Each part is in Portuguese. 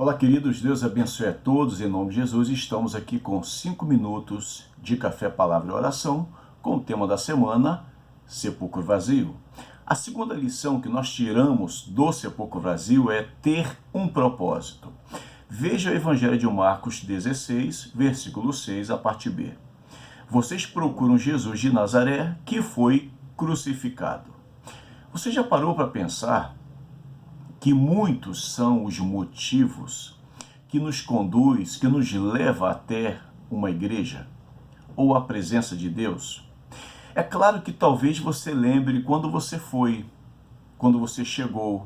Olá, queridos, Deus abençoe a todos, em nome de Jesus. Estamos aqui com 5 minutos de café, palavra e oração, com o tema da semana, sepulcro vazio. A segunda lição que nós tiramos do sepulcro vazio é ter um propósito. Veja o Evangelho de Marcos 16, versículo 6, a parte B. Vocês procuram Jesus de Nazaré, que foi crucificado. Você já parou para pensar que muitos são os motivos que nos conduz, que nos leva até uma igreja ou a presença de Deus? É claro que talvez você lembre quando você foi, quando você chegou,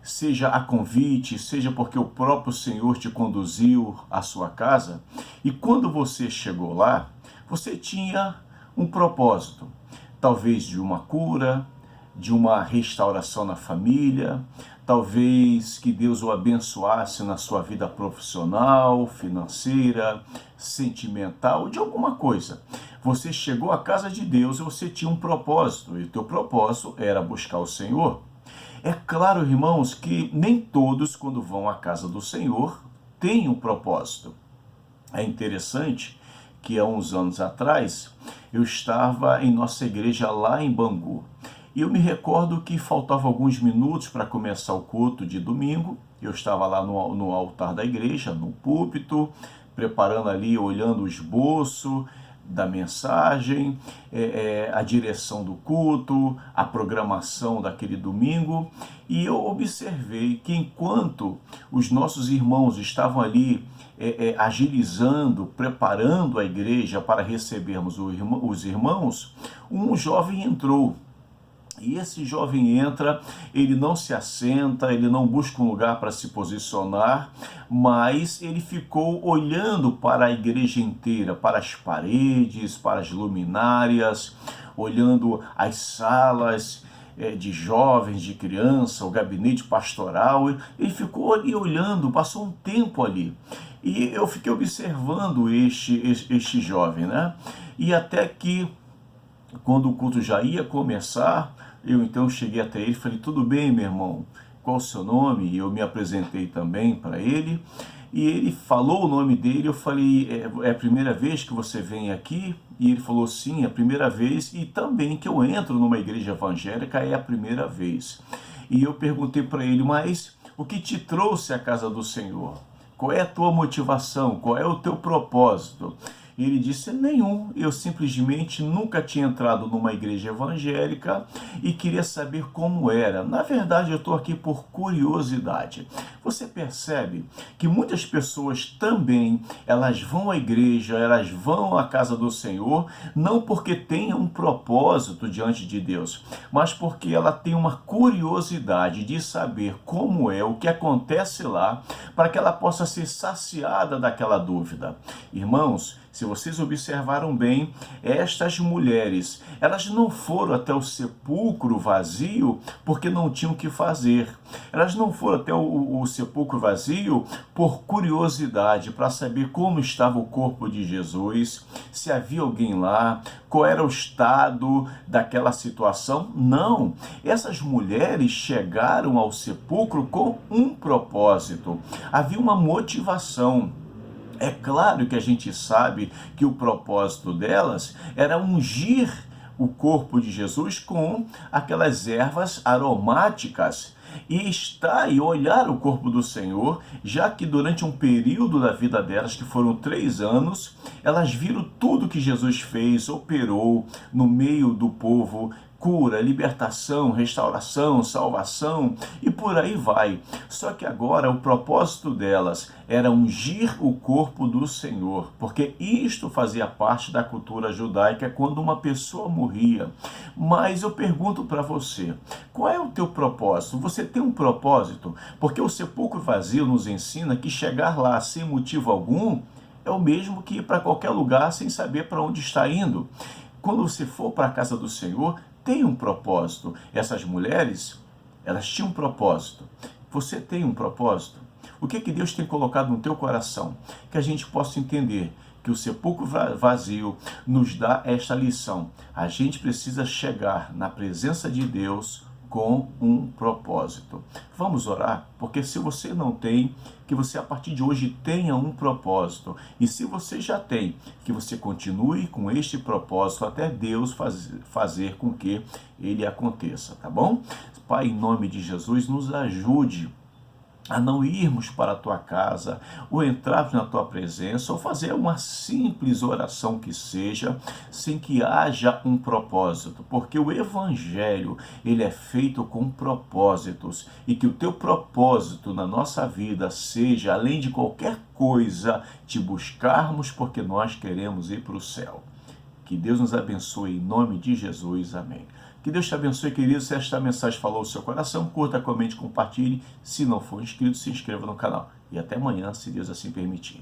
seja a convite, seja porque o próprio Senhor te conduziu à sua casa, e quando você chegou lá, você tinha um propósito, talvez de uma cura, de uma restauração na família, talvez que Deus o abençoasse na sua vida profissional, financeira, sentimental, de alguma coisa. Você chegou à casa de Deus e você tinha um propósito, e o teu propósito era buscar o Senhor. É claro, irmãos, que nem todos, quando vão à casa do Senhor, têm um propósito. É interessante que há uns anos atrás, eu estava em nossa igreja lá em Bangu. E eu me recordo que faltavam alguns minutos para começar o culto de domingo. Eu estava lá no altar da igreja, no púlpito, preparando ali, olhando o esboço da mensagem, a direção do culto, a programação daquele domingo. E eu observei que enquanto os nossos irmãos estavam ali agilizando, preparando a igreja para recebermos os irmãos, um jovem entrou. E esse jovem entra, ele não se assenta, ele não busca um lugar para se posicionar, mas ele ficou olhando para a igreja inteira, para as paredes, para as luminárias, olhando as salas de jovens, de criança, o gabinete pastoral. Ele ficou ali olhando, passou um tempo ali. E eu fiquei observando este jovem, né? E até que, quando o culto já ia começar, eu então cheguei até ele e falei: tudo bem, meu irmão, qual o seu nome? E eu me apresentei também para ele, e ele falou o nome dele. Eu falei: é a primeira vez que você vem aqui? E ele falou: sim, é a primeira vez, e também que eu entro numa igreja evangélica é a primeira vez. E eu perguntei para ele: mas o que te trouxe à casa do Senhor? Qual é a tua motivação? Qual é o teu propósito? E ele disse: nenhum, eu simplesmente nunca tinha entrado numa igreja evangélica e queria saber como era. Na verdade, eu estou aqui por curiosidade. Você percebe que muitas pessoas também, elas vão à igreja, elas vão à casa do Senhor, não porque tenham um propósito diante de Deus, mas porque ela tem uma curiosidade de saber como é, o que acontece lá, para que ela possa ser saciada daquela dúvida. Irmãos, se vocês observaram bem, estas mulheres, elas não foram até o sepulcro vazio porque não tinham o que fazer. Elas não foram até o sepulcro vazio por curiosidade, para saber como estava o corpo de Jesus, se havia alguém lá, qual era o estado daquela situação. Não, essas mulheres chegaram ao sepulcro com um propósito, havia uma motivação. É claro que a gente sabe que o propósito delas era ungir o corpo de Jesus com aquelas ervas aromáticas e estar e olhar o corpo do Senhor, já que durante um período da vida delas, que foram 3 anos, elas viram tudo que Jesus fez, operou no meio do povo, cura, libertação, restauração, salvação e por aí vai. Só que agora o propósito delas era ungir o corpo do Senhor, porque isto fazia parte da cultura judaica quando uma pessoa morria. Mas eu pergunto para você, qual é o teu propósito? Você tem um propósito? Porque o sepulcro vazio nos ensina que chegar lá sem motivo algum é o mesmo que ir para qualquer lugar sem saber para onde está indo. Quando você for para a casa do Senhor, tem um propósito. Essas mulheres, elas tinham um propósito. Você tem um propósito? O que Deus tem colocado no teu coração? Que a gente possa entender que o sepulcro vazio nos dá esta lição. A gente precisa chegar na presença de Deus com um propósito. Vamos orar? Porque se você não tem, que você a partir de hoje tenha um propósito. E se você já tem, que você continue com este propósito até Deus fazer com que ele aconteça, tá bom? Pai, em nome de Jesus, nos ajude a não irmos para a tua casa, ou entrarmos na tua presença, ou fazer uma simples oração que seja, sem que haja um propósito, porque o evangelho, ele é feito com propósitos, e que o teu propósito na nossa vida seja, além de qualquer coisa, te buscarmos, porque nós queremos ir para o céu. Que Deus nos abençoe em nome de Jesus. Amém. Que Deus te abençoe, querido. Se esta mensagem falou ao seu coração, curta, comente, compartilhe. Se não for inscrito, se inscreva no canal. E até amanhã, se Deus assim permitir.